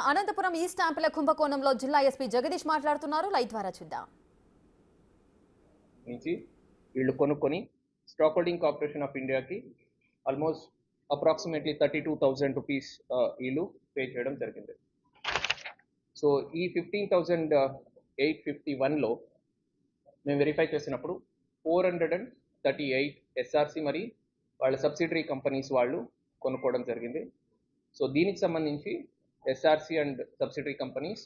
అనంతపురం ఈ స్టాంపుల కుంభకోణంలో జిల్లా ఎస్పీ జగదీష్ మాట్లాడుతున్నారు. లైవ్ ద్వారా చూద్దాం. నుంచి వీళ్ళు కొనుక్కొని స్టాక్ హోల్డింగ్ కార్పొరేషన్ ఆఫ్ ఇండియాకి ఆల్మోస్ట్ అప్రాక్సిమేట్లీ 32,000 రూపీస్ వీళ్ళు పే చేయడం జరిగింది. సో ఈ 15,851లో మేము వెరిఫై చేసినప్పుడు 438 ఎస్ఆర్సి మరి వాళ్ళ సబ్సిడరీ కంపెనీస్ వాళ్ళు కొనుక్కోవడం జరిగింది. సో దీనికి సంబంధించి SRC and subsidiary companies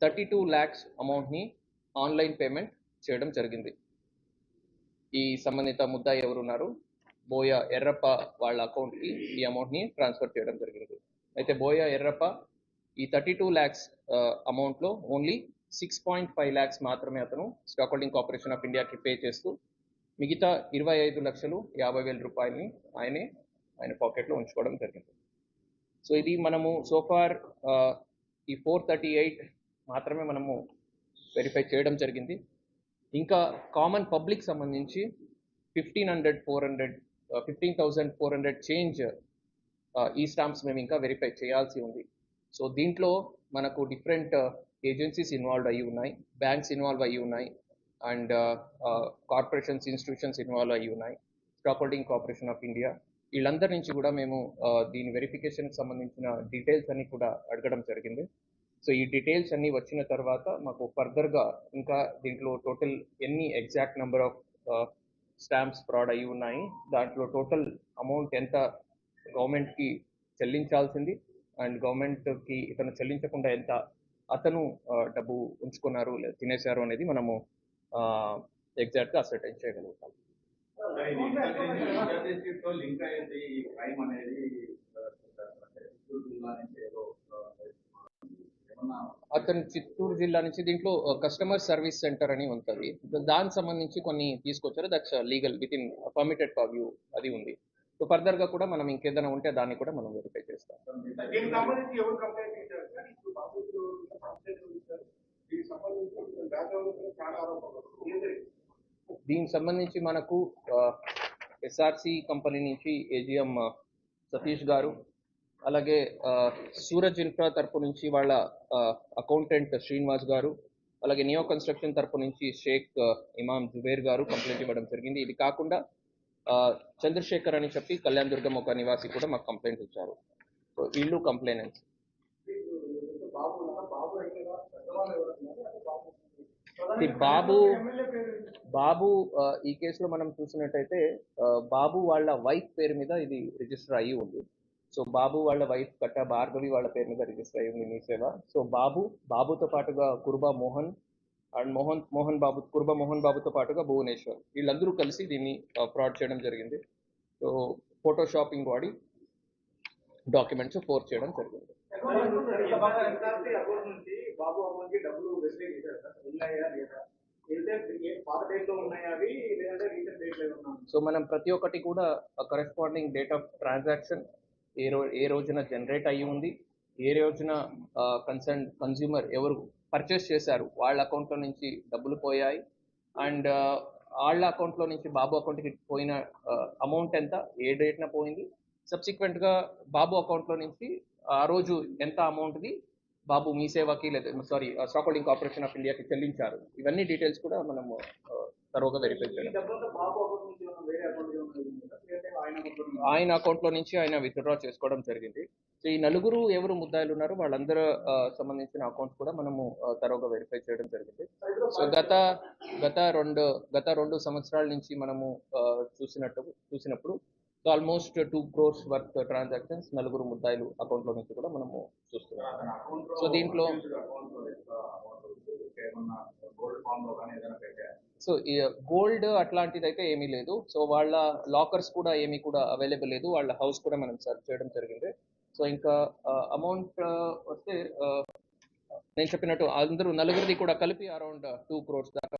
32 lakhs అమౌంట్ని ఆన్లైన్ పేమెంట్ చేయడం జరిగింది. ఈ సంబంధిత ముద్దాయి ఎవరున్నారు, బోయ ఎర్రప్ప వాళ్ళ అకౌంట్కి ఈ అమౌంట్ని ట్రాన్స్ఫర్ చేయడం జరిగింది. అయితే బోయ ఎర్రప్ప ఈ 32 lakhs అమౌంట్లో ఓన్లీ 6.5 lakhs మాత్రమే అతను స్టాక్ హోల్డింగ్ కార్పొరేషన్ ఆఫ్ ఇండియాకి పే చేస్తూ మిగతా 25,50,000 రూపాయలని ఆయన పాకెట్లో ఉంచుకోవడం జరిగింది. సో ఇది మనము సోఫార్ ఈ 438 మాత్రమే మనము వెరిఫై చేయడం జరిగింది. ఇంకా కామన్ పబ్లిక్ సంబంధించి 15,400 చేంజ్ ఈ స్టాంప్స్ మేము ఇంకా వెరిఫై చేయాల్సి ఉంది. సో దీంట్లో మనకు డిఫరెంట్ ఏజెన్సీస్ ఇన్వాల్వ్ అయ్యి ఉన్నాయి, బ్యాంక్స్ ఇన్వాల్వ్ అయ్యి ఉన్నాయి, అండ్ కార్పొరేషన్స్, ఇన్స్టిట్యూషన్స్ ఇన్వాల్వ్ అయ్యి ఉన్నాయి, stock holding corporation of India. వీళ్ళందరి నుంచి కూడా మేము దీని వెరిఫికేషన్కి సంబంధించిన డీటెయిల్స్ అన్ని కూడా అడగడం జరిగింది. సో ఈ డీటెయిల్స్ అన్నీ వచ్చిన తర్వాత మాకు ఫర్దర్గా ఇంకా దీంట్లో టోటల్ ఎన్ని exact number of stamps fraud అయ్యి ఉన్నాయి, దాంట్లో టోటల్ అమౌంట్ ఎంత గవర్నమెంట్కి చెల్లించాల్సింది అండ్ గవర్నమెంట్కి ఇతను చెల్లించకుండా ఎంత అతను డబ్బు ఉంచుకున్నారు లేదా తినేశారు అనేది మనము ఎగ్జాక్ట్గా అసర్టైన్ చేయగలుగుతాం. అతను చిత్తూరు జిల్లా నుంచి దీంట్లో కస్టమర్ సర్వీస్ సెంటర్ అని ఉంటుంది, దానికి సంబంధించి కొన్ని తీసుకొచ్చారు. That's legal with in permitted purview అది ఉంది. సో ఫర్దర్గా కూడా మనం ఇంకేదైనా ఉంటే దాన్ని కూడా మనం వెరిఫై చేస్తాం. దీనికి సంబంధించి మనకు ఎస్ఆర్సి కంపెనీ నుంచి ఏజిఎం సతీష్ గారు, అలాగే సూరజ్ ఇన్ఫ్రా తరపు నుంచి వాళ్ళ అకౌంటెంట్ శ్రీనివాస్ గారు, అలాగే నియో కన్స్ట్రక్షన్ తరపు నుంచి షేక్ ఇమాం జుబేర్ గారు కంప్లైంట్ ఇవ్వడం జరిగింది. ఇది కాకుండా చంద్రశేఖర్ అని చెప్పి కళ్యాణ్ దుర్గం ఒక నివాసి కూడా మాకు కంప్లైంట్ ఇచ్చారు. సో వీళ్ళు కంప్లైనెంట్స్. బాబు ఈ కేసులో మనం చూసినట్టయితే బాబు వాళ్ళ వైఫ్ పేరు మీద ఇది రిజిస్టర్ అయ్యి ఉంది. సో బాబు వాళ్ళ వైఫ్ కట్ట భార్గవి వాళ్ళ పేరు మీద రిజిస్టర్ అయ్యి ఉంది మీ సేవ. సో బాబుతో పాటుగా కుర్బా మోహన్ అండ్ కుర్బా మోహన్ బాబుతో పాటుగా భువనేశ్వర్, వీళ్ళందరూ కలిసి దీన్ని ఫ్రాడ్ చేయడం జరిగింది. సో ఫోటోషాపింగ్ వాడి డాక్యుమెంట్స్ ఫోర్స్ చేయడం జరిగింది. సో మనం ప్రతి ఒక్కటి కూడా కరెస్పాండింగ్ డేట్ ఆఫ్ ట్రాన్సాక్షన్ ఏ రోజున జనరేట్ అయ్యి ఉంది, ఏ రోజున కన్స్యూమర్ ఎవరు పర్చేస్ చేశారు వాళ్ళ అకౌంట్లో నుంచి డబ్బులు పోయాయి, అండ్ వాళ్ళ అకౌంట్లో నుంచి బాబు అకౌంట్కి పోయిన అమౌంట్ ఎంత, ఏ డేట్న పోయింది, సబ్సిక్వెంట్గా బాబు అకౌంట్లో నుంచి ఆ రోజు ఎంత అమౌంట్ది బాబు మీ సేవకి లేదా స్టాక్ హోల్డింగ్ కార్పొరేషన్ ఆఫ్ ఇండియాకి చెల్లించారు. ఇవన్నీ డీటెయిల్స్ కూడా మనము తరువుగా వెరిఫై చేయాలి. ఆయన అకౌంట్లో నుంచి ఆయన విత్డ్రా చేసుకోవడం జరిగింది. సో ఈ నలుగురు ఎవరు ముద్దాయిలు ఉన్నారో వాళ్ళందరూ సంబంధించిన అకౌంట్స్ కూడా మనము తరువుగా వెరిఫై చేయడం జరిగింది. సో గత 2 సంవత్సరాల నుంచి మనము చూసినప్పుడు ఆల్మోస్ట్ 2 crores వర్త్ ట్రాన్సాక్షన్స్ నలుగురు ముద్దాయిలు అకౌంట్లో నుంచి కూడా మనము చూస్తున్నాం. సో దీంట్లో సో గోల్డ్ అట్లాంటిది అయితే ఏమీ లేదు. సో వాళ్ళ లాకర్స్ కూడా ఏమీ కూడా అవైలబుల్ లేదు, వాళ్ళ హౌస్ కూడా మనం సర్చ్ చేయడం జరిగింది. సో ఇంకా అమౌంట్ వస్తే నేను చెప్పినట్టు అందరూ నలుగురిది కూడా కలిపి అరౌండ్ 2 crores దాకా